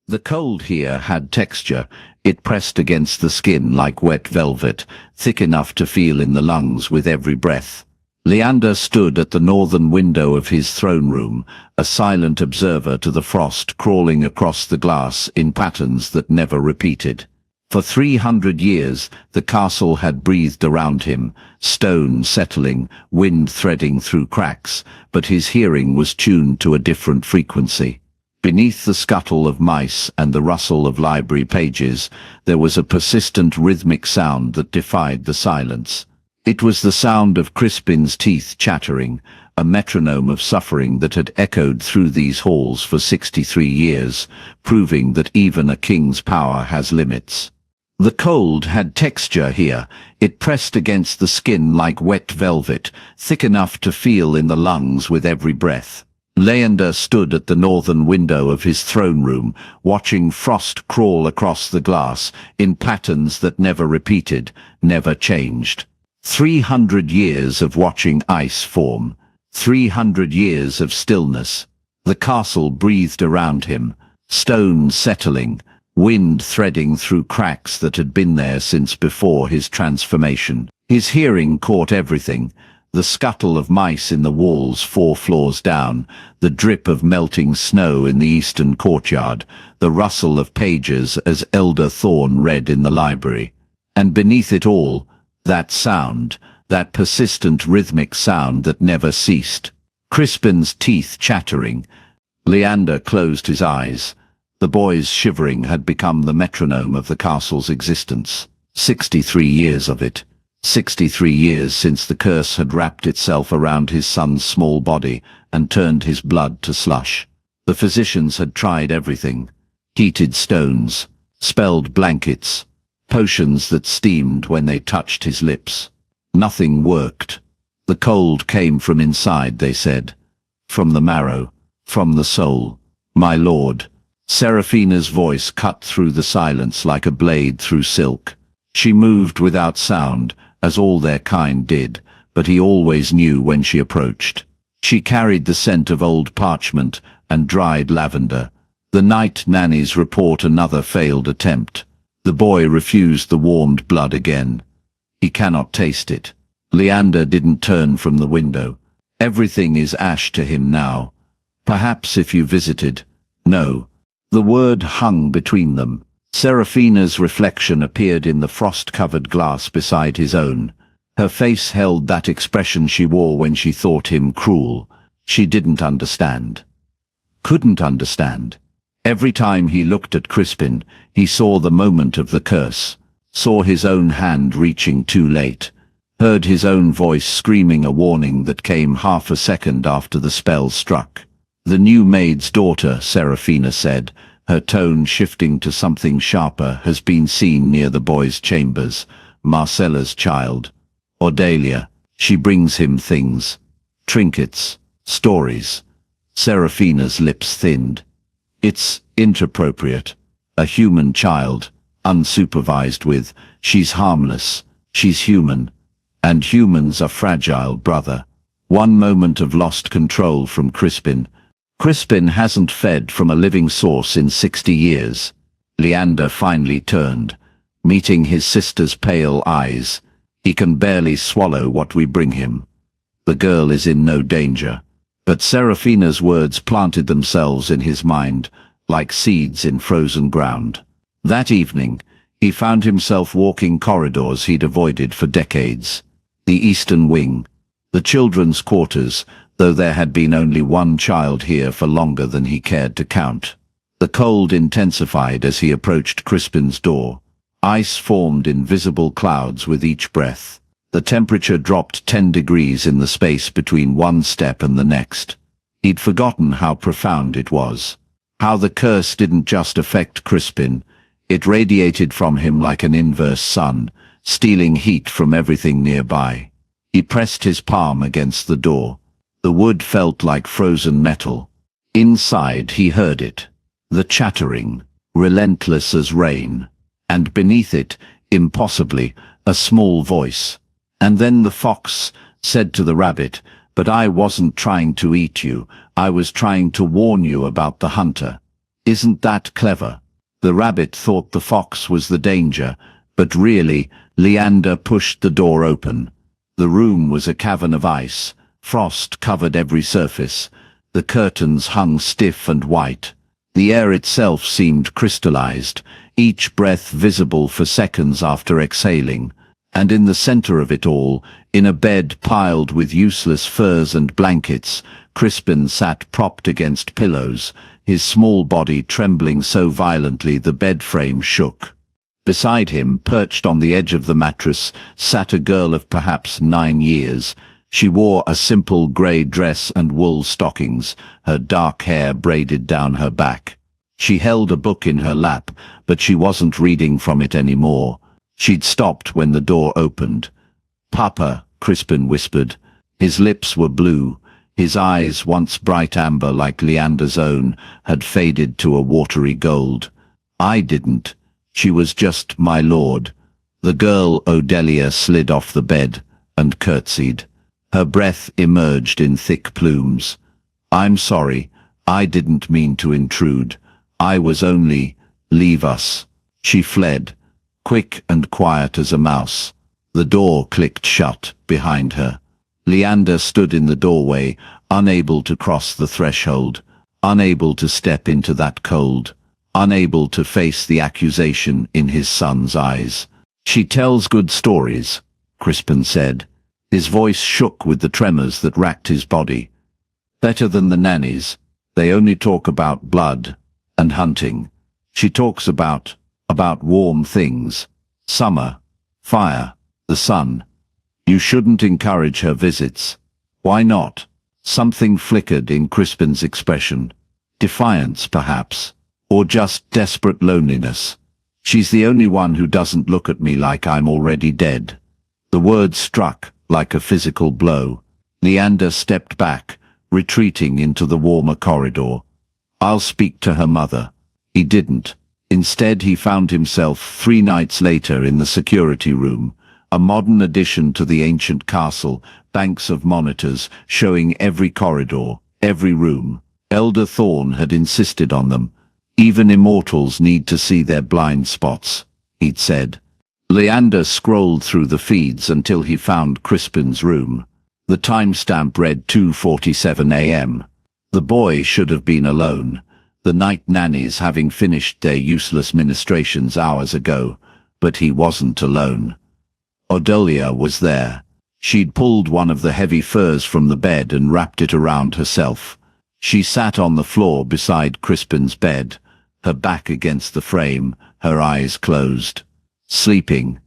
The cold here had texture. It pressed against the skin like wet velvet, thick enough to feel in the lungs with every breath. Leander stood at the northern window of his throne room, a silent observer to the frost crawling across the glass in patterns that never repeated. For 300 years, the castle had breathed around him, stone settling, wind threading through cracks, but his hearing was tuned to a different frequency. Beneath the scuttle of mice and the rustle of library pages, there was a persistent rhythmic sound that defied the silence. It was the sound of Crispin's teeth chattering, a metronome of suffering that had echoed through these halls for 63 years, proving that even a king's power has limits. The cold had texture here. It pressed against the skin like wet velvet, thick enough to feel in the lungs with every breath. Leander stood at the northern window of his throne room, watching frost crawl across the glass in patterns that never repeated, never changed. 300 years of watching ice form. 300 years of stillness. The castle breathed around him, stone settling, wind threading through cracks that had been there since before his transformation. His hearing caught everything: the scuttle of mice in the walls 4 floors down, the drip of melting snow in the eastern courtyard, the rustle of pages as Elder Thorn read in the library. And beneath it all, that sound, that persistent rhythmic sound that never ceased. Crispin's teeth chattering. Leander closed his eyes. The boy's shivering had become the metronome of the castle's existence. 63 years of it. 63 years since the curse had wrapped itself around his son's small body and turned his blood to slush. The physicians had tried everything. Heated stones, spelled blankets, potions that steamed when they touched his lips. Nothing worked. The cold came from inside, they said. From the marrow, from the soul. My lord. Seraphina's voice cut through the silence like a blade through silk. She moved without sound, as all their kind did, but he always knew when she approached. She carried the scent of old parchment and dried lavender. The night nannies report another failed attempt. The boy refused the warmed blood again. He cannot taste it. Leander didn't turn from the window. Everything is ash to him now. Perhaps if you visited. No. The word hung between them. Seraphina's reflection appeared in the frost-covered glass beside his own. Her face held that expression she wore when she thought him cruel. She didn't understand. Couldn't understand. Every time he looked at Crispin, he saw the moment of the curse, saw his own hand reaching too late, heard his own voice screaming a warning that came half a second after the spell struck. The new maid's daughter, Seraphina said, her tone shifting to something sharper, has been seen near the boy's chambers. Marcella's child. Ordalia. She brings him things. Trinkets. Stories. Seraphina's lips thinned. It's inappropriate. A human child, unsupervised with. She's harmless. She's human. And humans are fragile, brother. One moment of lost control from Crispin. Crispin hasn't fed from a living source in 60 years. Leander finally turned, meeting his sister's pale eyes. He can barely swallow what we bring him. The girl is in no danger. But Seraphina's words planted themselves in his mind, like seeds in frozen ground. That evening, he found himself walking corridors he'd avoided for decades. The Eastern Wing, the children's quarters, though there had been only one child here for longer than he cared to count. The cold intensified as he approached Crispin's door. Ice formed in visible clouds with each breath. The temperature dropped 10 degrees in the space between one step and the next. He'd forgotten how profound it was. How the curse didn't just affect Crispin. It radiated from him like an inverse sun, stealing heat from everything nearby. He pressed his palm against the door. The wood felt like frozen metal. Inside he heard it. The chattering, relentless as rain. And beneath it, impossibly, a small voice. And then the fox said to the rabbit, "But I wasn't trying to eat you, I was trying to warn you about the hunter." Isn't that clever? The rabbit thought the fox was the danger, but really, Leander pushed the door open. The room was a cavern of ice. Frost covered every surface. The curtains hung stiff and white. The air itself seemed crystallized, each breath visible for seconds after exhaling. And in the center of it all, in a bed piled with useless furs and blankets, Crispin sat propped against pillows, his small body trembling so violently the bed frame shook. Beside him, perched on the edge of the mattress, sat a girl of perhaps 9 years. She wore a simple grey dress and wool stockings, her dark hair braided down her back. She held a book in her lap, but she wasn't reading from it anymore. She'd stopped when the door opened. "Papa," Crispin whispered. His lips were blue. His eyes, once bright amber like Leander's own, had faded to a watery gold. "I didn't. She was just my lord." The girl Odelia slid off the bed and curtsied. Her breath emerged in thick plumes. "I'm sorry. I didn't mean to intrude. I was only... Leave us." She fled, quick and quiet as a mouse. The door clicked shut behind her. Leander stood in the doorway, unable to cross the threshold, unable to step into that cold, unable to face the accusation in his son's eyes. "She tells good stories," Crispin said. His voice shook with the tremors that racked his body. "Better than the nannies. They only talk about blood and hunting. She talks about warm things. Summer, fire, the sun. You shouldn't encourage her visits." "Why not?" Something flickered in Crispin's expression. Defiance, perhaps, or just desperate loneliness. "She's the only one who doesn't look at me like I'm already dead." The word struck like a physical blow. Leander stepped back, retreating into the warmer corridor. "I'll speak to her mother." He didn't. Instead, he found himself 3 nights later in the security room, a modern addition to the ancient castle, banks of monitors showing every corridor, every room. Elder Thorne had insisted on them. "Even immortals need to see their blind spots," he'd said. Leander scrolled through the feeds until he found Crispin's room. The timestamp read 2:47 a.m. The boy should have been alone, the night nannies having finished their useless ministrations hours ago, but he wasn't alone. Odelia was there. She'd pulled one of the heavy furs from the bed and wrapped it around herself. She sat on the floor beside Crispin's bed, her back against the frame, her eyes closed. Sleeping.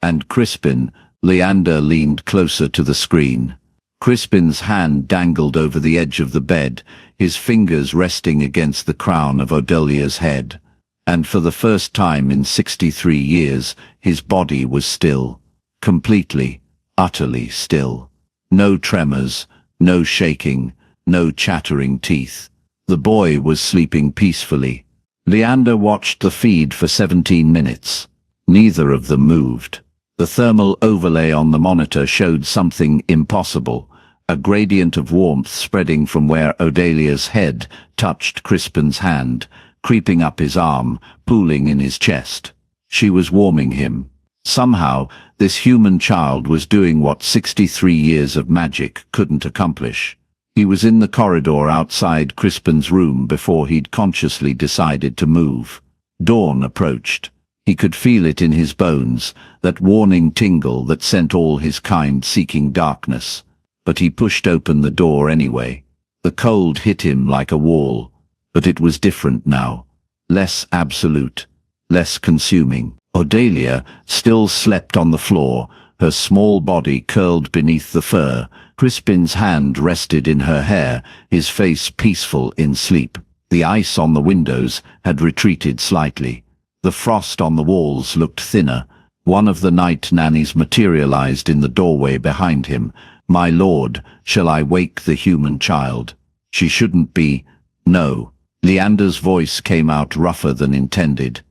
And Crispin, Leander leaned closer to the screen. Crispin's hand dangled over the edge of the bed, his fingers resting against the crown of Odelia's head. And for the first time in 63 years, his body was still. Completely, utterly still. No tremors, no shaking, no chattering teeth. The boy was sleeping peacefully. Leander watched the feed for 17 minutes. Neither of them moved. The thermal overlay on the monitor showed something impossible, a gradient of warmth spreading from where Odelia's head touched Crispin's hand, creeping up his arm, pooling in his chest. She was warming him. Somehow, this human child was doing what 63 years of magic couldn't accomplish. He was in the corridor outside Crispin's room before he'd consciously decided to move. Dawn approached. He could feel it in his bones, that warning tingle that sent all his kind seeking darkness. But he pushed open the door anyway. The cold hit him like a wall, but it was different now. Less absolute, less consuming. Odelia still slept on the floor, her small body curled beneath the fur. Crispin's hand rested in her hair, his face peaceful in sleep. The ice on the windows had retreated slightly. The frost on the walls looked thinner. One of the night nannies materialized in the doorway behind him. "My lord, shall I wake the human child? She shouldn't be..." "No." Leander's voice came out rougher than intended.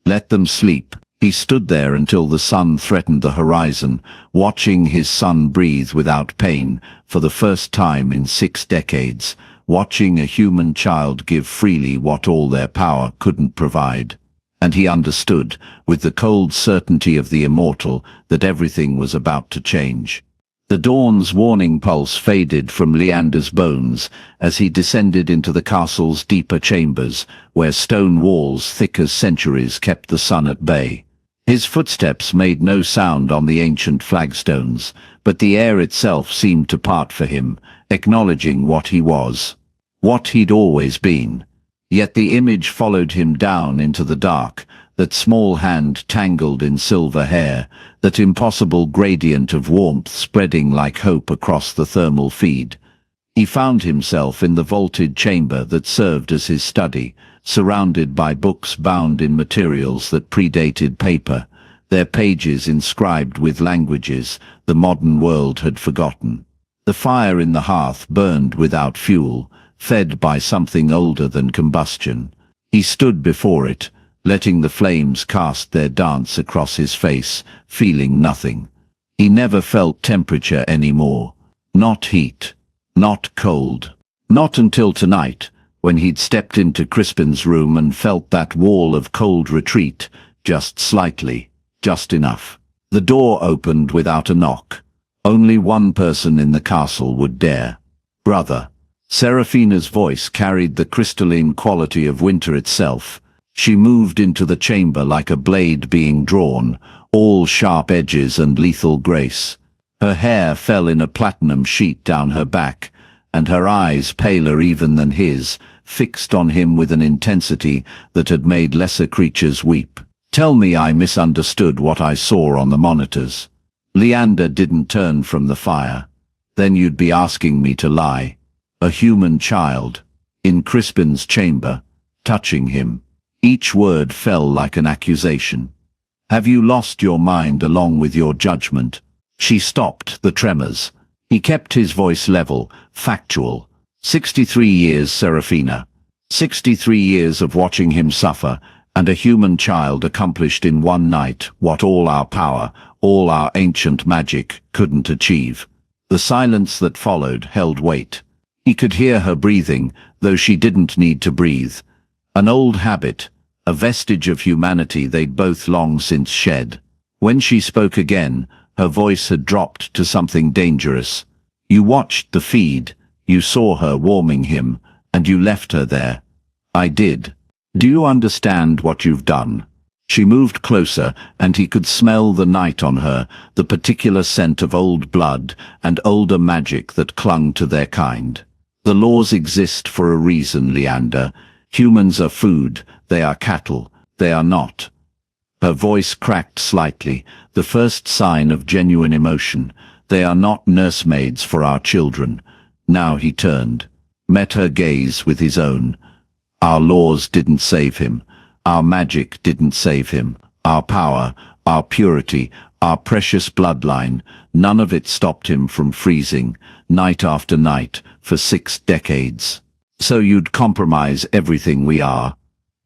"Let them sleep." He stood there until the sun threatened the horizon, watching his son breathe without pain, for the first time in 6 decades, watching a human child give freely what all their power couldn't provide. And he understood, with the cold certainty of the immortal, that everything was about to change. The dawn's warning pulse faded from Leander's bones as he descended into the castle's deeper chambers, where stone walls thick as centuries kept the sun at bay. His footsteps made no sound on the ancient flagstones, but the air itself seemed to part for him, acknowledging what he was, what he'd always been. Yet the image followed him down into the dark, that small hand tangled in silver hair, that impossible gradient of warmth spreading like hope across the thermal feed. He found himself in the vaulted chamber that served as his study, surrounded by books bound in materials that predated paper, their pages inscribed with languages the modern world had forgotten. The fire in the hearth burned without fuel, fed by something older than combustion. He stood before it, letting the flames cast their dance across his face, feeling nothing. He never felt temperature anymore. Not heat. Not cold. Not until tonight, when he'd stepped into Crispin's room and felt that wall of cold retreat, just slightly, just enough. The door opened without a knock. Only one person in the castle would dare. Brother. Serafina's voice carried the crystalline quality of winter itself. She moved into the chamber like a blade being drawn, all sharp edges and lethal grace. Her hair fell in a platinum sheet down her back, and her eyes, paler even than his, fixed on him with an intensity that had made lesser creatures weep. Tell me I misunderstood what I saw on the monitors. Leander didn't turn from the fire. Then you'd be asking me to lie. A human child, in Crispin's chamber, touching him. Each word fell like an accusation. Have you lost your mind along with your judgment? She stopped the tremors. He kept his voice level, factual. 63 years, Serafina. 63 years of watching him suffer, and a human child accomplished in one night what all our power, all our ancient magic, couldn't achieve. The silence that followed held weight. He could hear her breathing, though she didn't need to breathe. An old habit, a vestige of humanity they'd both long since shed. When she spoke again, her voice had dropped to something dangerous. You watched the feed, you saw her warming him, and you left her there. I did. Do you understand what you've done? She moved closer, and he could smell the night on her, the particular scent of old blood and older magic that clung to their kind. The laws exist for a reason, Leander. Humans are food, they are cattle, they are not. Her voice cracked slightly, the first sign of genuine emotion. They are not nursemaids for our children. Now he turned, met her gaze with his own. Our laws didn't save him. Our magic didn't save him. Our power, our purity, our precious bloodline, none of it stopped him from freezing, night after night, for 6 decades. So you'd compromise everything we are,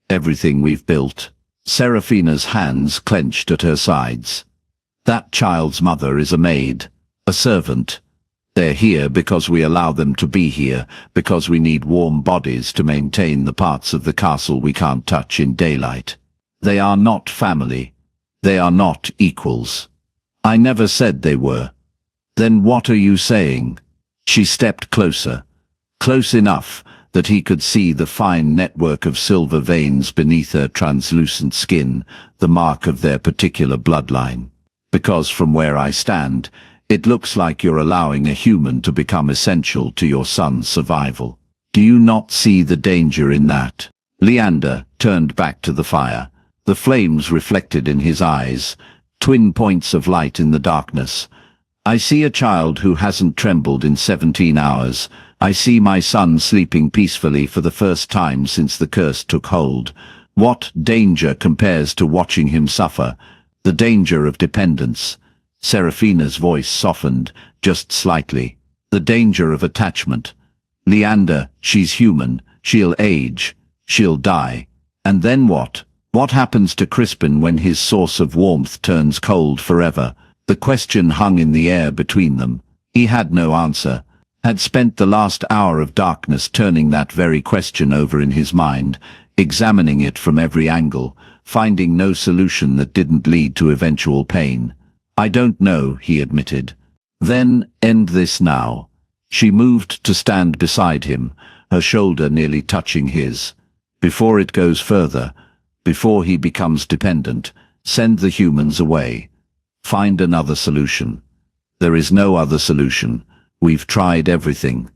everything we've built. Serafina's hands clenched at her sides. That child's mother is a maid, a servant. They're here because we allow them to be here, because we need warm bodies to maintain the parts of the castle we can't touch in daylight. They are not family. They are not equals. I never said they were. Then what are you saying? She stepped closer, close enough that he could see the fine network of silver veins beneath her translucent skin, the mark of their particular bloodline. Because from where I stand, it looks like you're allowing a human to become essential to your son's survival. Do you not see the danger in that? Leander turned back to the fire. The flames reflected in his eyes, twin points of light in the darkness. I see a child who hasn't trembled in 17 hours. I see my son sleeping peacefully for the first time since the curse took hold. What danger compares to watching him suffer? The danger of dependence. Serafina's voice softened, just slightly. The danger of attachment. Leander, she's human. She'll age. She'll die. And then what? What happens to Crispin when his source of warmth turns cold forever? The question hung in the air between them. He had no answer. had spent the last hour of darkness turning that very question over in his mind, examining it from every angle, finding no solution that didn't lead to eventual pain. "I don't know," he admitted. "Then end this now." She moved to stand beside him, her shoulder nearly touching his. "Before it goes further, before he becomes dependent, send the humans away. Find another solution." "There is no other solution. We've tried everything."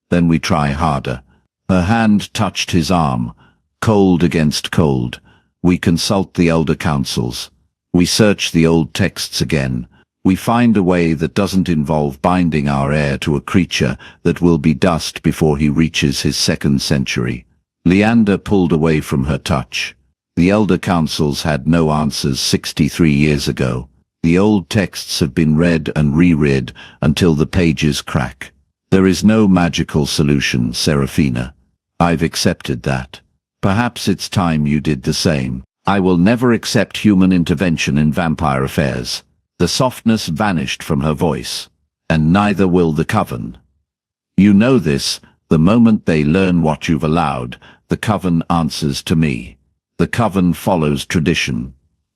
"Then we try harder." Her hand touched his arm, cold against cold. "We consult the elder councils. We search the old texts again. We find a way that doesn't involve binding our heir to a creature that will be dust before he reaches his second century." Leander pulled away from her touch. The elder councils had no answers 63 years ago. The old texts have been read and reread until the pages crack. There is no magical solution, Serafina. I've accepted that. Perhaps it's time you did the same. I will never accept human intervention in vampire affairs. The softness vanished from her voice. And neither will the Coven. You know this. The moment they learn what you've allowed, the Coven answers to me. The Coven follows tradition,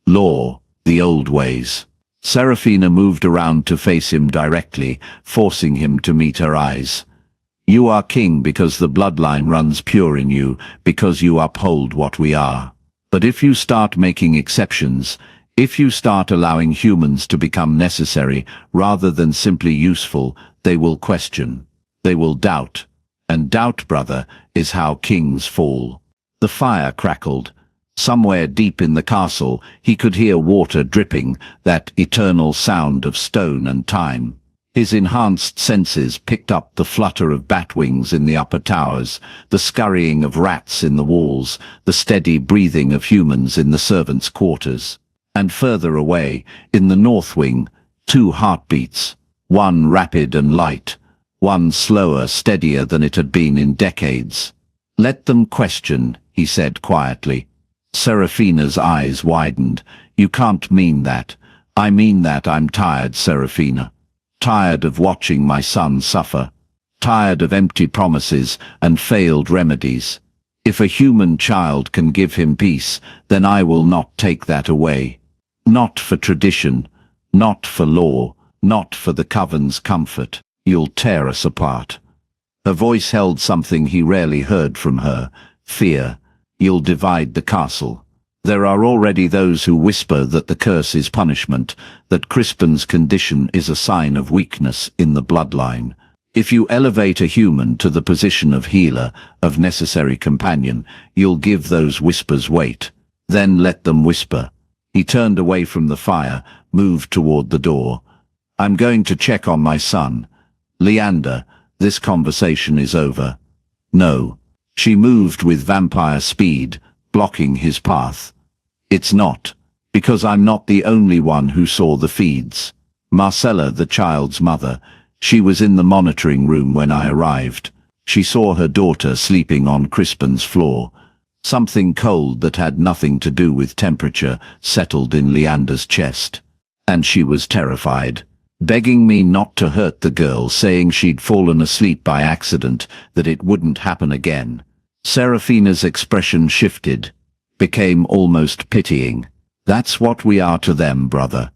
law, the old ways. Serafina moved around to face him directly, forcing him to meet her eyes. You are king because the bloodline runs pure in you, because you uphold what we are. But if you start making exceptions, if you start allowing humans to become necessary rather than simply useful, they will question. They will doubt. And doubt, brother, is how kings fall. The fire crackled. Somewhere deep in the castle, he could hear water dripping, that eternal sound of stone and time. His enhanced senses picked up the flutter of bat wings in the upper towers, the scurrying of rats in the walls, the steady breathing of humans in the servants' quarters. And further away, in the north wing, 2 heartbeats, one rapid and light, one slower, steadier than it had been in decades. Let them question, he said quietly. Serafina's eyes widened. You can't mean that. I mean that I'm tired, Serafina. Tired of watching my son suffer. Tired of empty promises and failed remedies. If a human child can give him peace, then I will not take that away. Not for tradition, not for law, not for the Coven's comfort. You'll tear us apart. Her voice held something he rarely heard from her, fear. You'll divide the castle. There are already those who whisper that the curse is punishment, that Crispin's condition is a sign of weakness in the bloodline. If you elevate a human to the position of healer, of necessary companion, you'll give those whispers weight. Then let them whisper. He turned away from the fire, moved toward the door. I'm going to check on my son. Leander, this conversation is over. No. She moved with vampire speed, blocking his path. It's not, because I'm not the only one who saw the feeds. Marcella, the child's mother, she was in the monitoring room when I arrived. She saw her daughter sleeping on Crispin's floor. Something cold that had nothing to do with temperature settled in Leander's chest. And she was terrified, begging me not to hurt the girl, saying she'd fallen asleep by accident, that it wouldn't happen again. Serafina's expression shifted, became almost pitying. That's what we are to them, brother.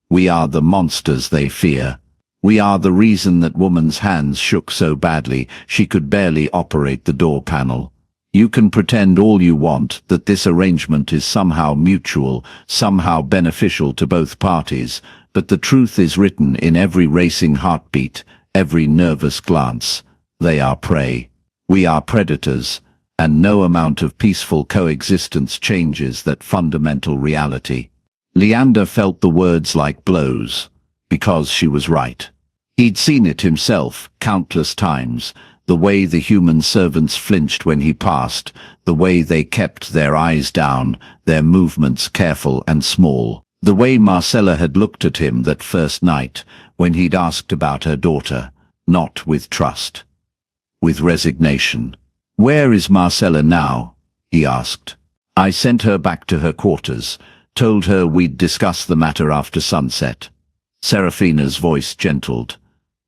We are the monsters they fear. We are the reason that woman's hands shook so badly she could barely operate the door panel. You can pretend all you want that this arrangement is somehow mutual, somehow beneficial to both parties, but the truth is written in every racing heartbeat, every nervous glance. They are prey. We are predators, and no amount of peaceful coexistence changes that fundamental reality. Leander felt the words like blows, because she was right. He'd seen it himself countless times, the way the human servants flinched when he passed, the way they kept their eyes down, their movements careful and small, the way Marcella had looked at him that first night when he'd asked about her daughter, not with trust, with resignation. Where is Marcella now? He asked. I sent her back to her quarters, told her we'd discuss the matter after sunset. Serafina's voice gentled.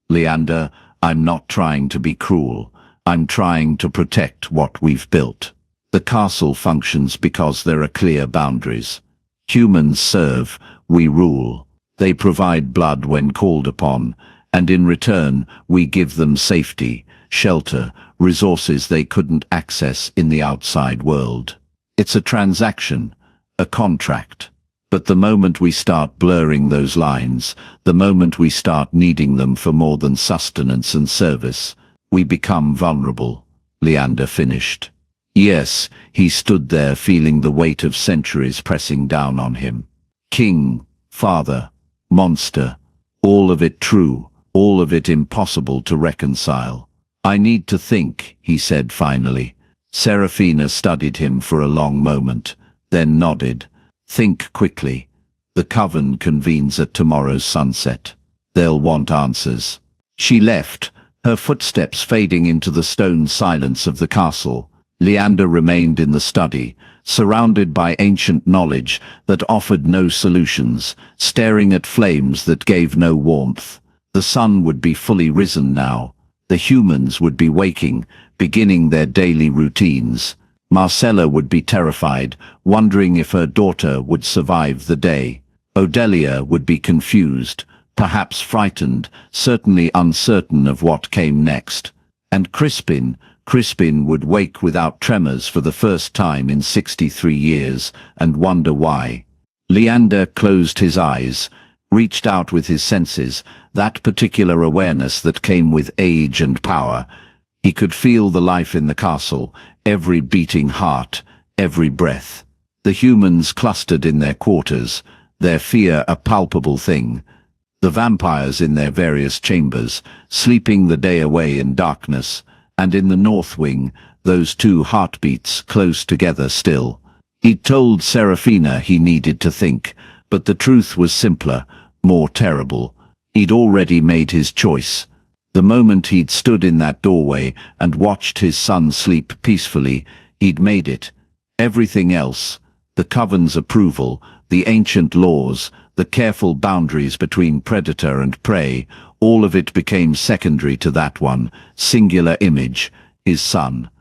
Leander, I'm not trying to be cruel. I'm trying to protect what we've built. The castle functions because there are clear boundaries. Humans serve, we rule. They provide blood when called upon, and in return we give them safety, shelter, resources they couldn't access in the outside world. It's a transaction, a contract. But the moment we start blurring those lines, the moment we start needing them for more than sustenance and service, we become vulnerable. Leander finished. Yes, he stood there feeling the weight of centuries pressing down on him. King, father, monster, all of it true, all of it impossible to reconcile. I need to think, he said finally. Serafina studied him for a long moment, then nodded. Think quickly. The coven convenes at tomorrow's sunset. They'll want answers. She left, her footsteps fading into the stone silence of the castle. Leander remained in the study, surrounded by ancient knowledge that offered no solutions, staring at flames that gave no warmth. The sun would be fully risen now. The humans would be waking, beginning their daily routines. Marcella would be terrified, wondering if her daughter would survive the day. Odelia would be confused, perhaps frightened, certainly uncertain of what came next. And Crispin would wake without tremors for the first time in 63 years, and wonder why. Leander closed his eyes, reached out with his senses, that particular awareness that came with age and power. He could feel the life in the castle, every beating heart, every breath. The humans clustered in their quarters, their fear a palpable thing. The vampires in their various chambers, sleeping the day away in darkness, and in the north wing, those two heartbeats close together still. He'd told Serafina he needed to think, but the truth was simpler, more terrible. He'd already made his choice. The moment he'd stood in that doorway and watched his son sleep peacefully, he'd made it. Everything else, the coven's approval, the ancient laws, the careful boundaries between predator and prey, all of it became secondary to that one, singular image, his son.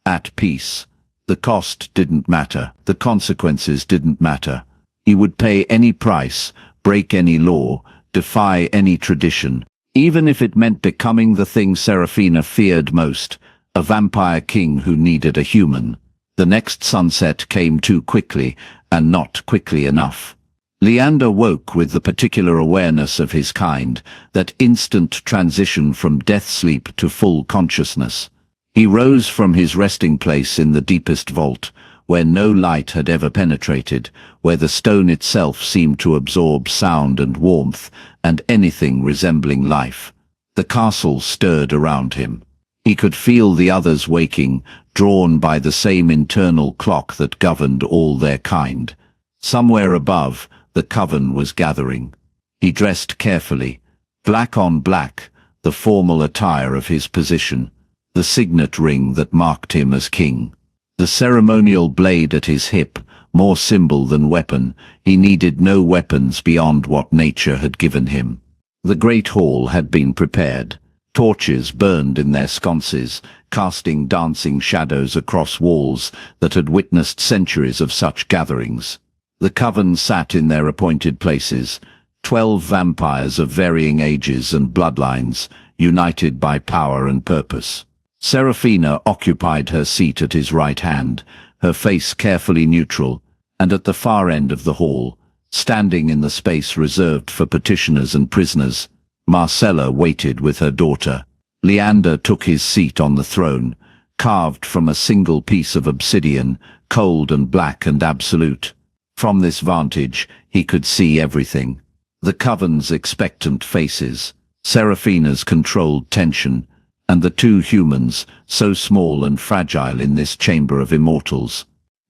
At peace. The cost didn't matter, the consequences didn't matter. He would pay any price, break any law, defy any tradition, even if it meant becoming the thing Serafina feared most, a vampire king who needed a human. The next sunset came too quickly, and not quickly enough. Leander woke with the particular awareness of his kind, that instant transition from death sleep to full consciousness. He rose from his resting place in the deepest vault, where no light had ever penetrated, where the stone itself seemed to absorb sound and warmth, and anything resembling life. The castle stirred around him. He could feel the others waking, drawn by the same internal clock that governed all their kind. Somewhere above, the coven was gathering. He dressed carefully, black on black, the formal attire of his position, the signet ring that marked him as king. The ceremonial blade at his hip, more symbol than weapon. He needed no weapons beyond what nature had given him. The great hall had been prepared. Torches burned in their sconces, casting dancing shadows across walls that had witnessed centuries of such gatherings. The coven sat in their appointed places, 12 vampires of varying ages and bloodlines, united by power and purpose. Serafina occupied her seat at his right hand, her face carefully neutral, and at the far end of the hall, standing in the space reserved for petitioners and prisoners, Marcella waited with her daughter. Leander took his seat on the throne, carved from a single piece of obsidian, cold and black and absolute. From this vantage, he could see everything. The coven's expectant faces, Serafina's controlled tension, and the two humans, so small and fragile in this chamber of immortals.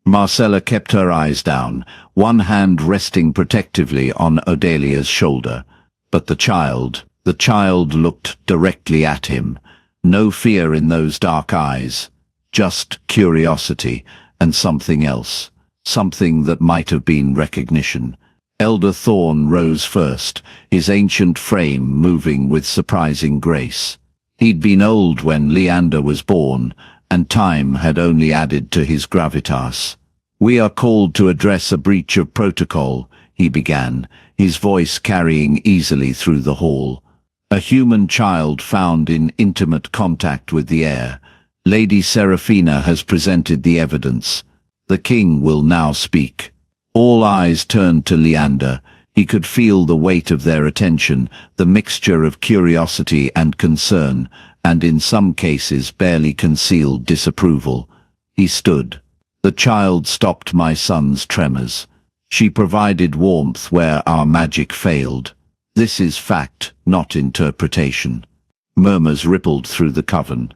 Marcella kept her eyes down, one hand resting protectively on Odelia's shoulder. But the child looked directly at him. No fear in those dark eyes, just curiosity and something else, something that might have been recognition. Elder Thorn rose first, his ancient frame moving with surprising grace. He'd been old when Leander was born, and time had only added to his gravitas. "We are called to address a breach of protocol," he began, his voice carrying easily through the hall. "A human child found in intimate contact with the heir. Lady Seraphina has presented the evidence. The king will now speak." All eyes turned to Leander. He could feel the weight of their attention, the mixture of curiosity and concern, and in some cases barely concealed disapproval. He stood. "The child stopped my son's tremors. She provided warmth where our magic failed. This is fact, not interpretation." Murmurs rippled through the coven.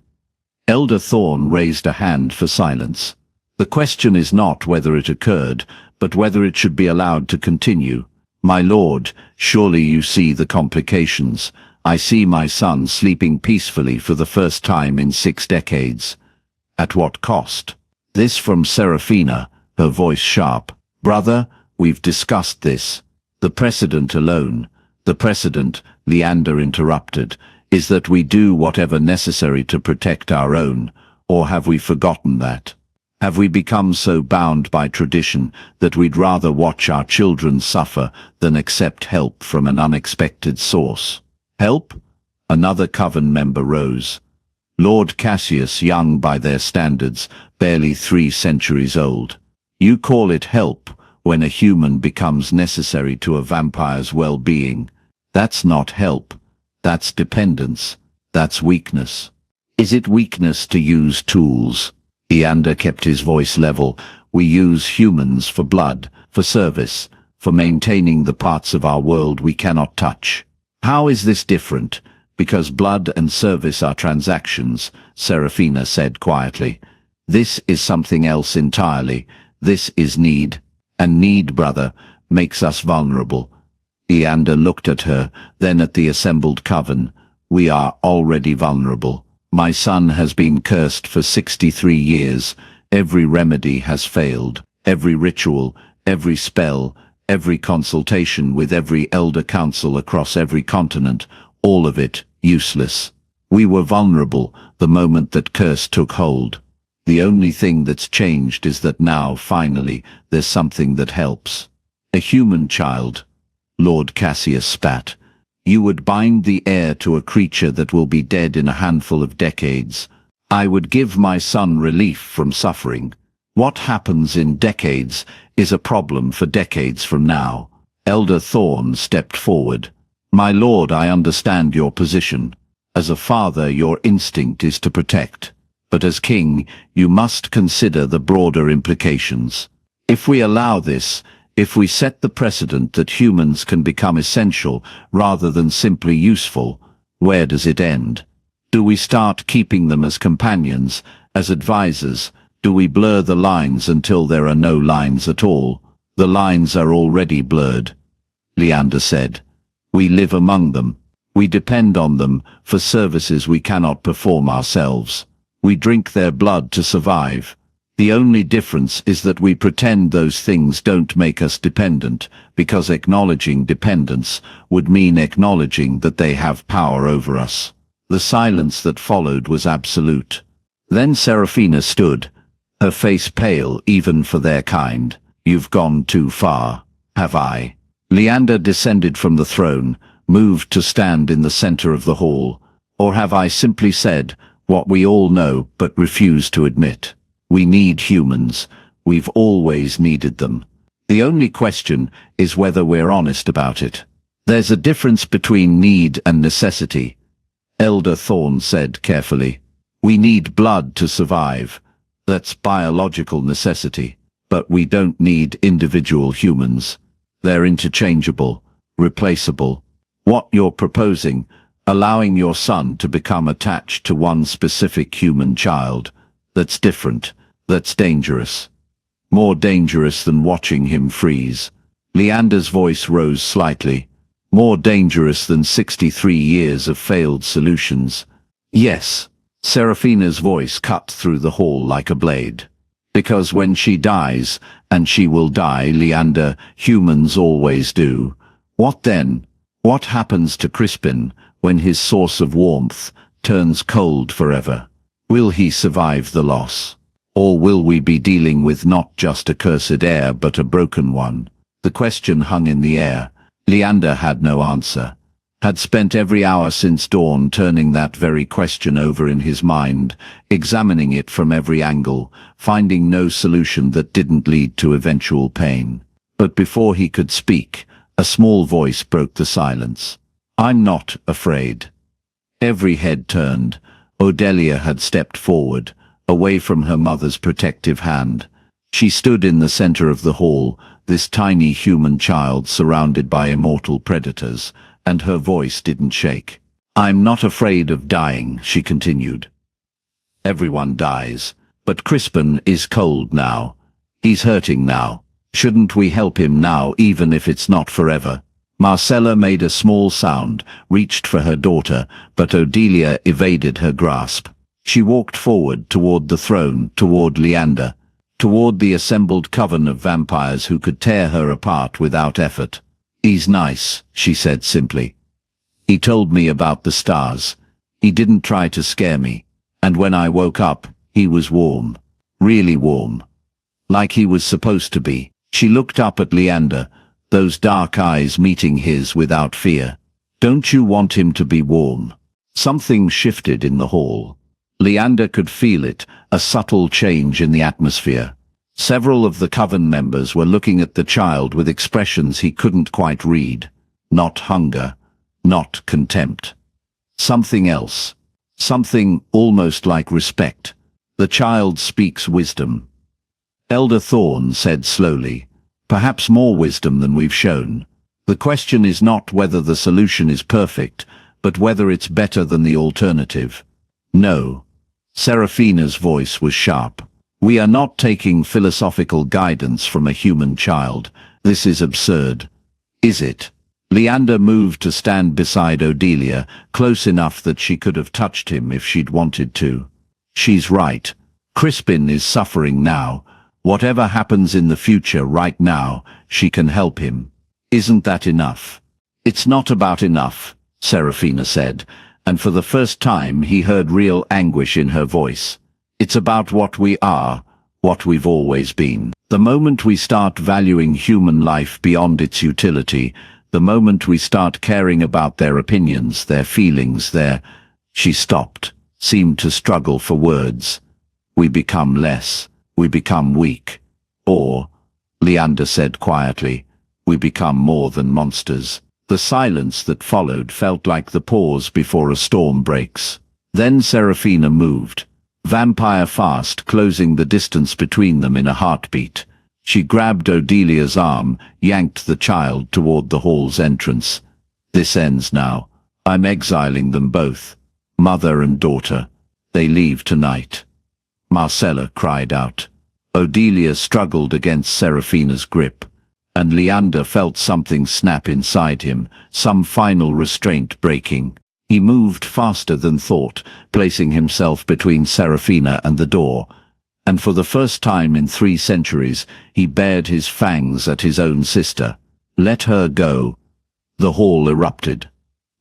Elder Thorn raised a hand for silence. "The question is not whether it occurred, but whether it should be allowed to continue. My lord, surely you see the complications. I see my son sleeping peacefully for the first time in 6 decades. At what cost?" This from Seraphina, her voice sharp. "Brother, we've discussed this. The precedent alone." "The precedent," Leander interrupted, "is that we do whatever necessary to protect our own. Or have we forgotten that? Have we become so bound by tradition that we'd rather watch our children suffer than accept help from an unexpected source?" "Help?" Another coven member rose. Lord Cassius, young by their standards, barely 3 centuries old. "You call it help when a human becomes necessary to a vampire's well-being. That's not help. That's dependence. That's weakness." "Is it weakness to use tools?" Leander kept his voice level. "We use humans for blood, for service, for maintaining the parts of our world we cannot touch." "How is this different?" "Because blood and service are transactions," Seraphina said quietly. "This is something else entirely. This is need. And need, brother, makes us vulnerable." Leander looked at her, then at the assembled coven. "We are already vulnerable. My son has been cursed for 63 years. Every remedy has failed. Every ritual, every spell, every consultation with every elder council across every continent, all of it useless. We were vulnerable the moment that curse took hold. The only thing that's changed is that now, finally, there's something that helps. A human child." Lord Cassius spat. "You would bind the heir to a creature that will be dead in a handful of decades. I would give my son relief from suffering. What happens in decades is a problem for decades from now." Elder Thorn stepped forward. "My lord, I understand your position. As a father, your instinct is to protect. But as king, you must consider the broader implications. If we allow this, if we set the precedent that humans can become essential rather than simply useful, where does it end? Do we start keeping them as companions, as advisors? Do we blur the lines until there are no lines at all? The lines are already blurred," Leander said. "We live among them. We depend on them for services we cannot perform ourselves. We drink their blood to survive. The only difference is that we pretend those things don't make us dependent, because acknowledging dependence would mean acknowledging that they have power over us." The silence that followed was absolute. Then Seraphina stood, her face pale even for their kind. "You've gone too far." "Have I?" Leander descended from the throne, moved to stand in the center of the hall. "Or have I simply said what we all know but refuse to admit? We need humans. We've always needed them. The only question is whether we're honest about it. There's a difference between need and necessity," Elder Thorn said carefully. "We need blood to survive. That's biological necessity. But we don't need individual humans. They're interchangeable, replaceable. What you're proposing, allowing your son to become attached to one specific human child, that's different. That's dangerous. More dangerous than watching him freeze." Leander's voice rose slightly. "More dangerous than 63 years of failed solutions." "Yes." Seraphina's voice cut through the hall like a blade. "Because when she dies, and she will die, Leander, humans always do. What then? What happens to Crispin when his source of warmth, turns cold forever. Will he survive the loss? Or will we be dealing with not just a cursed heir but a broken one? The question hung in the air. Leander had no answer. Had spent every hour since dawn turning that very question over in his mind, examining it from every angle, finding no solution that didn't lead to eventual pain. But before he could speak, a small voice broke the silence. "I'm not afraid." Every head turned. Odelia had stepped forward, away from her mother's protective hand. She stood in the center of the hall, this tiny human child surrounded by immortal predators, and her voice didn't shake. "I'm not afraid of dying," she continued. "Everyone dies, but Crispin is cold now. He's hurting now. Shouldn't we help him now, even if it's not forever?" Marcella made a small sound, reached for her daughter, but Odelia evaded her grasp. She walked forward toward the throne, toward Leander, toward the assembled coven of vampires who could tear her apart without effort. "He's nice," she said simply. "He told me about the stars. He didn't try to scare me. And when I woke up, he was warm. Really warm. Like he was supposed to be." She looked up at Leander, those dark eyes meeting his without fear. "Don't you want him to be warm?" Something shifted in the hall. Leander could feel it, a subtle change in the atmosphere. Several of the coven members were looking at the child with expressions he couldn't quite read. Not hunger, not contempt. Something else. Something almost like respect. "The child speaks wisdom." Elder Thorne said slowly, "Perhaps more wisdom than we've shown. The question is not whether the solution is perfect, but whether it's better than the alternative." "No." Seraphina's voice was sharp. "We are not taking philosophical guidance from a human child. This is absurd." "Is it?" Leander moved to stand beside Odelia, close enough that she could have touched him if she'd wanted to. "She's right. Crispin is suffering now. Whatever happens in the future right now, she can help him. Isn't that enough?" "It's not about enough," Seraphina said, and for the first time he heard real anguish in her voice. "It's about what we are, what we've always been. The moment we start valuing human life beyond its utility, the moment we start caring about their opinions, their feelings, their—" She stopped, seemed to struggle for words. "We become less. We become weak. Or," Leander said quietly, "we become more than monsters." The silence that followed felt like the pause before a storm breaks. Then Seraphina moved, vampire fast, closing the distance between them in a heartbeat. She grabbed Odelia's arm, yanked the child toward the hall's entrance. "This ends now. I'm exiling them both. Mother and daughter. They leave tonight." Marcella cried out. Odelia struggled against Seraphina's grip, and Leander felt something snap inside him, some final restraint breaking. He moved faster than thought, placing himself between Seraphina and the door, and for the first time in 3 centuries he bared his fangs at his own sister. "Let her go." The hall erupted.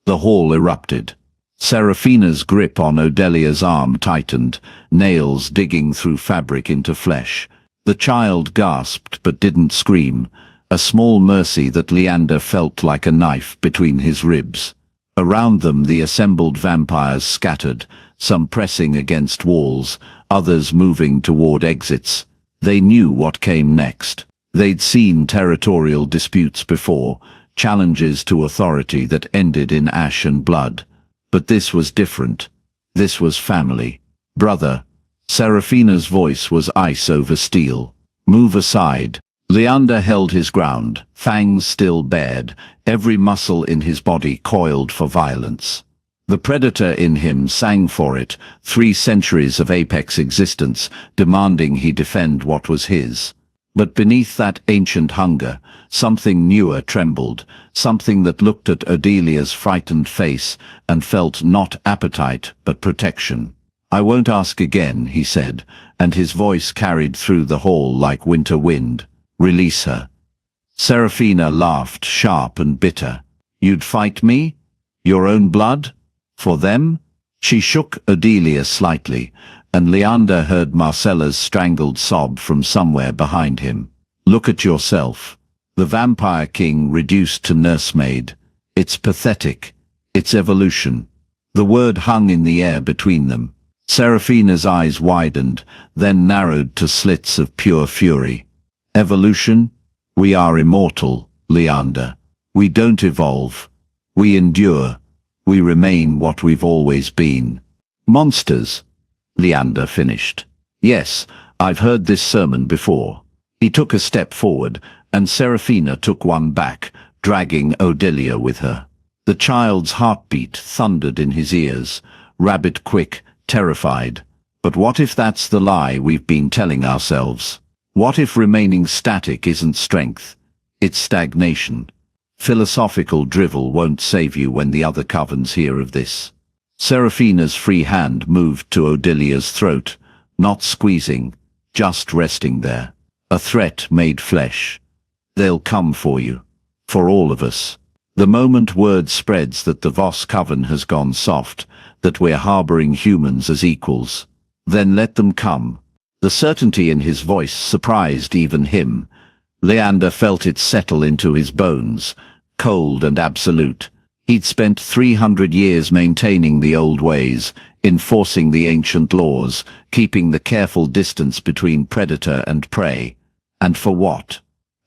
The hall erupted. Seraphina's grip on Odelia's arm tightened, nails digging through fabric into flesh. The child gasped but didn't scream, a small mercy that Leander felt like a knife between his ribs. Around them the assembled vampires scattered, some pressing against walls, others moving toward exits. They knew what came next. They'd seen territorial disputes before, challenges to authority that ended in ash and blood. But this was different. This was family. "Brother." Seraphina's voice was ice over steel. "Move aside." Leander held his ground, fangs still bared, every muscle in his body coiled for violence. The predator in him sang for it, 3 centuries of apex existence, demanding he defend what was his. But beneath that ancient hunger, something newer trembled, something that looked at Odelia's frightened face and felt not appetite but protection. "I won't ask again," he said, and his voice carried through the hall like winter wind. "Release her." Seraphina laughed, sharp and bitter. "You'd fight me? Your own blood? For them?" She shook Odelia slightly, and Leander heard Marcella's strangled sob from somewhere behind him. Look at yourself. The Vampire King reduced to nursemaid. It's pathetic. It's evolution. The word hung in the air between them. Seraphina's eyes widened, then narrowed to slits of pure fury. Evolution? We are immortal, Leander. We don't evolve. We endure. We remain what we've always been. Monsters, Leander finished. Yes, I've heard this sermon before. He took a step forward, and Seraphina took one back, dragging Odelia with her. The child's heartbeat thundered in his ears, rabbit quick, terrified. But what if that's the lie we've been telling ourselves? What if remaining static isn't strength? It's stagnation. Philosophical drivel won't save you when the other covens hear of this. Seraphina's free hand moved to Odelia's throat, not squeezing, just resting there. A threat made flesh. They'll come for you. For all of us. The moment word spreads that the Voss coven has gone soft, that we're harboring humans as equals, then let them come. The certainty in his voice surprised even him. Leander felt it settle into his bones, cold and absolute. He'd spent 300 years maintaining the old ways, enforcing the ancient laws, keeping the careful distance between predator and prey. And for what?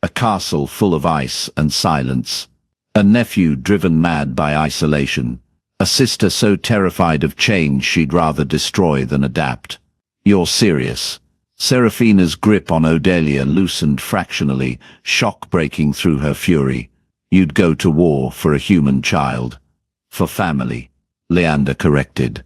A castle full of ice and silence. A nephew driven mad by isolation. A sister so terrified of change she'd rather destroy than adapt. You're serious. Seraphina's grip on Odelia loosened fractionally, shock breaking through her fury. You'd go to war for a human child. For family, Leander corrected.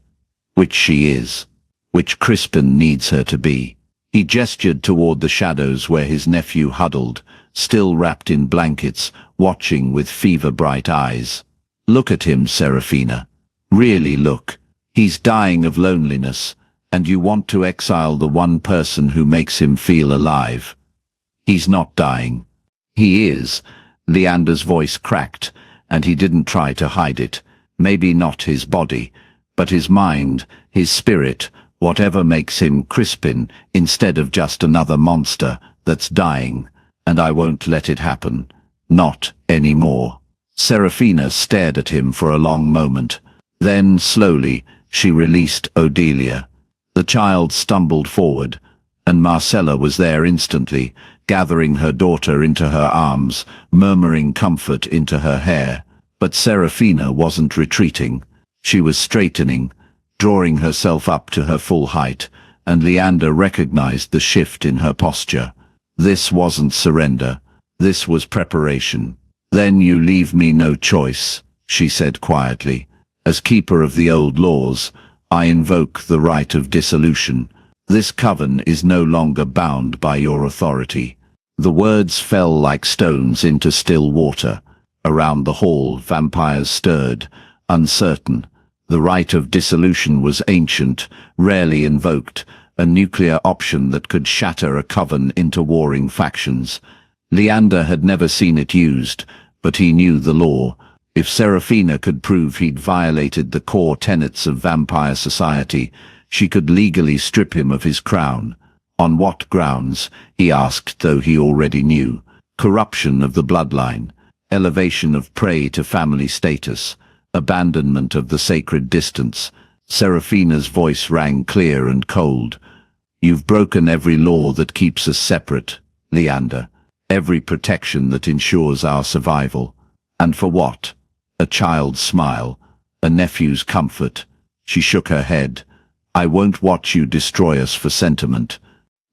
Which she is. Which Crispin needs her to be. He gestured toward the shadows where his nephew huddled, still wrapped in blankets, watching with fever-bright eyes. Look at him, Seraphina. Really look. He's dying of loneliness, and you want to exile the one person who makes him feel alive. He's not dying. He is. Leander's voice cracked, and he didn't try to hide it. Maybe not his body, but his mind, his spirit, whatever makes him Crispin, instead of just another monster that's dying. And I won't let it happen. Not anymore. Seraphina stared at him for a long moment. Then, slowly, she released Odelia. The child stumbled forward, and Marcella was there instantly, gathering her daughter into her arms, murmuring comfort into her hair. But Seraphina wasn't retreating. She was straightening, drawing herself up to her full height, and Leander recognized the shift in her posture. This wasn't surrender. This was preparation. Then you leave me no choice, she said quietly. As keeper of the old laws, I invoke the right of dissolution. This coven is no longer bound by your authority. The words fell like stones into still water. Around the hall, vampires stirred, uncertain. The right of dissolution was ancient, rarely invoked, a nuclear option that could shatter a coven into warring factions. Leander had never seen it used, but he knew the law. If Seraphina could prove he'd violated the core tenets of vampire society, she could legally strip him of his crown. On what grounds, he asked, though he already knew. Corruption of the bloodline, elevation of prey to family status, abandonment of the sacred distance. Seraphina's voice rang clear and cold. You've broken every law that keeps us separate, Leander. Every protection that ensures our survival. And for what? A child's smile, a nephew's comfort. She shook her head. I won't watch you destroy us for sentiment.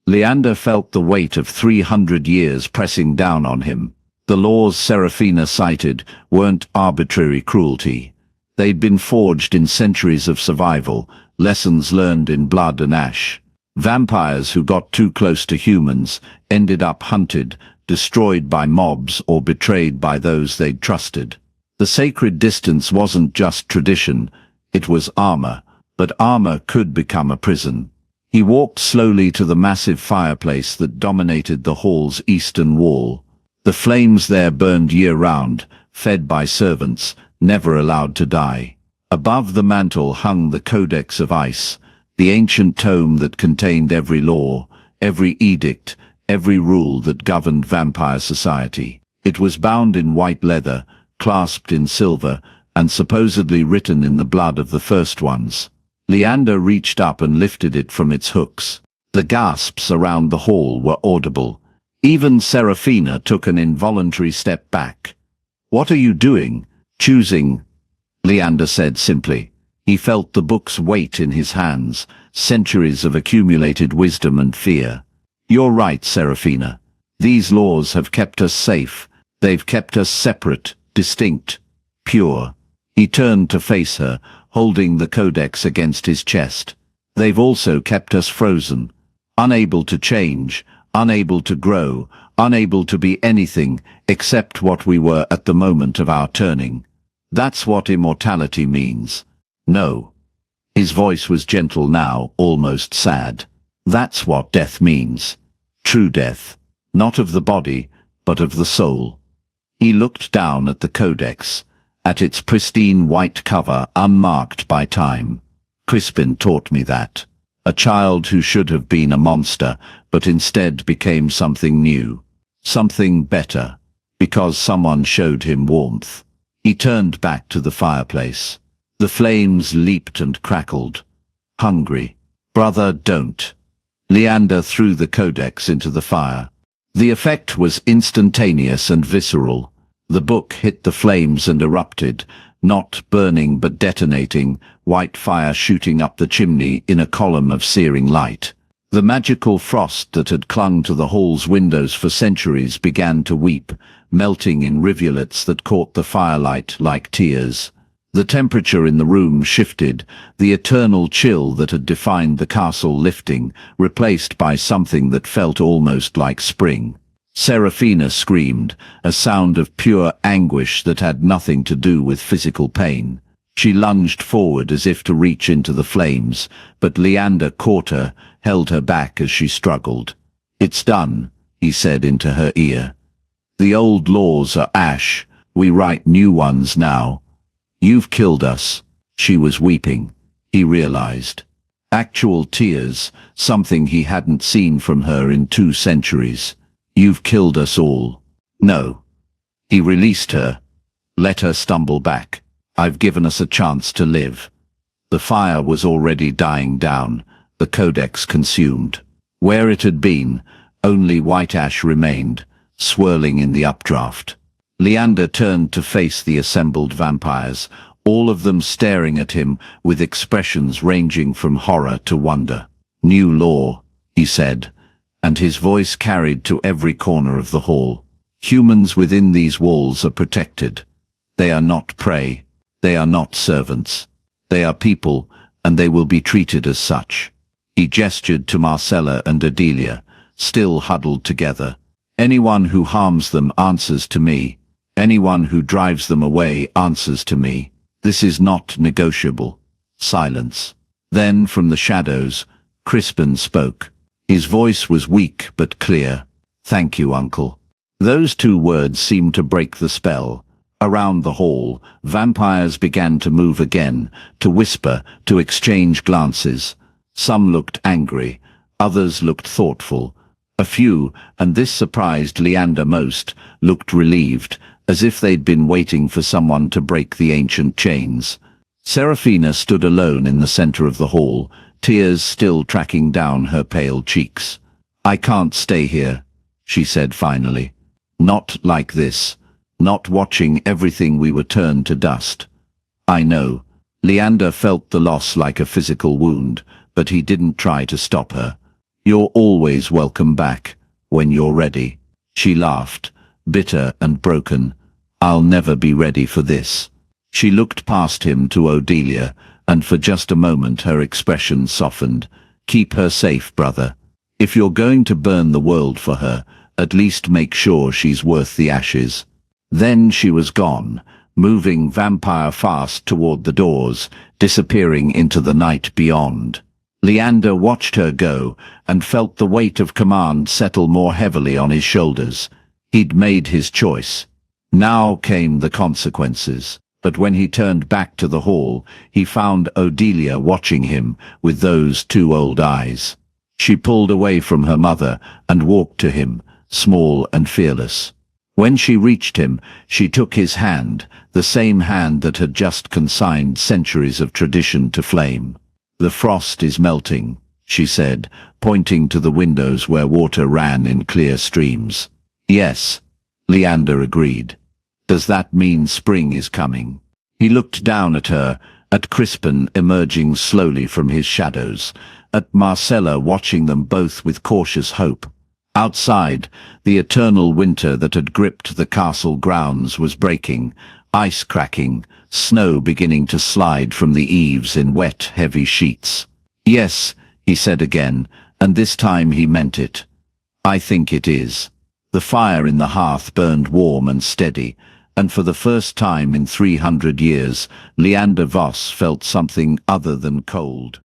Leander felt the weight of 300 years pressing down on him. The laws Seraphina cited weren't arbitrary cruelty. They'd been forged in centuries of survival, lessons learned in blood and ash. Vampires who got too close to humans ended up hunted, destroyed by mobs or betrayed by those they'd trusted. The sacred distance wasn't just tradition, it was armor, but armor could become a prison. He walked slowly to the massive fireplace that dominated the hall's eastern wall. The flames there burned year-round, fed by servants, never allowed to die. Above the mantel hung the Codex of Ice, the ancient tome that contained every law, every edict, every rule that governed vampire society. It was bound in white leather, clasped in silver, and supposedly written in the blood of the first ones. Leander reached up and lifted it from its hooks. The gasps around the hall were audible. Even Serafina took an involuntary step back. "What are you doing?" "Choosing," Leander said simply. He felt the book's weight in his hands, centuries of accumulated wisdom and fear. "You're right, Serafina. These laws have kept us safe. They've kept us separate, distinct, pure." He turned to face her, holding the Codex against his chest. "They've also kept us frozen, unable to change, unable to grow, unable to be anything except what we were at the moment of our turning. That's what immortality means. No." His voice was gentle now, almost sad. "That's what death means. True death. Not of the body, but of the soul." He looked down at the Codex, at its pristine white cover unmarked by time. "Crispin taught me that. A child who should have been a monster, but instead became something new. Something better. Because someone showed him warmth." He turned back to the fireplace. The flames leaped and crackled. "Hungry. Brother, don't." Leander threw the Codex into the fire. The effect was instantaneous and visceral. The book hit the flames and erupted, not burning but detonating, white fire shooting up the chimney in a column of searing light. The magical frost that had clung to the hall's windows for centuries began to weep, melting in rivulets that caught the firelight like tears. The temperature in the room shifted, the eternal chill that had defined the castle lifting, replaced by something that felt almost like spring. Serafina screamed, a sound of pure anguish that had nothing to do with physical pain. She lunged forward as if to reach into the flames, but Leander caught her, held her back as she struggled. "It's done," he said into her ear. "The old laws are ash. We write new ones now. You've killed us." She was weeping, he realized. Actual tears, something he hadn't seen from her in 2 centuries. "You've killed us all." "No." He released her, let her stumble back. "I've given us a chance to live." The fire was already dying down, the Codex consumed. Where it had been, only white ash remained, swirling in the updraft. Leander turned to face the assembled vampires, all of them staring at him with expressions ranging from horror to wonder. "New law," he said, and his voice carried to every corner of the hall. "Humans within these walls are protected. They are not prey. They are not servants. They are people, and they will be treated as such." He gestured to Marcella and Adelia, still huddled together. "Anyone who harms them answers to me. Anyone who drives them away answers to me. This is not negotiable." Silence. Then, from the shadows, Crispin spoke. His voice was weak but clear. "Thank you, Uncle." Those 2 words seemed to break the spell. Around the hall, vampires began to move again, to whisper, to exchange glances. Some looked angry, others looked thoughtful. A few, and this surprised Leander most, looked relieved, as if they'd been waiting for someone to break the ancient chains. Serafina stood alone in the center of the hall, tears still tracking down her pale cheeks. "I can't stay here," she said finally. "Not like this. Not watching everything we were turned to dust." "I know." Leander felt the loss like a physical wound, but he didn't try to stop her. "You're always welcome back, when you're ready." She laughed, bitter and broken. "I'll never be ready for this." She looked past him to Odelia, and for just a moment her expression softened. "Keep her safe, brother. If you're going to burn the world for her, at least make sure she's worth the ashes." Then she was gone, moving vampire fast toward the doors, disappearing into the night beyond. Leander watched her go, and felt the weight of command settle more heavily on his shoulders. He'd made his choice. Now came the consequences. But when he turned back to the hall, he found Odelia watching him with those two old eyes. She pulled away from her mother and walked to him, small and fearless. When she reached him, she took his hand, the same hand that had just consigned centuries of tradition to flame. "The frost is melting," she said, pointing to the windows where water ran in clear streams. "Yes," Leander agreed. "Does that mean spring is coming?" He looked down at her, at Crispin emerging slowly from his shadows, at Marcella watching them both with cautious hope. Outside, the eternal winter that had gripped the castle grounds was breaking, ice cracking, snow beginning to slide from the eaves in wet, heavy sheets. "Yes," he said again, and this time he meant it. "I think it is." The fire in the hearth burned warm and steady, and for the first time in 300 years, Leander Voss felt something other than cold.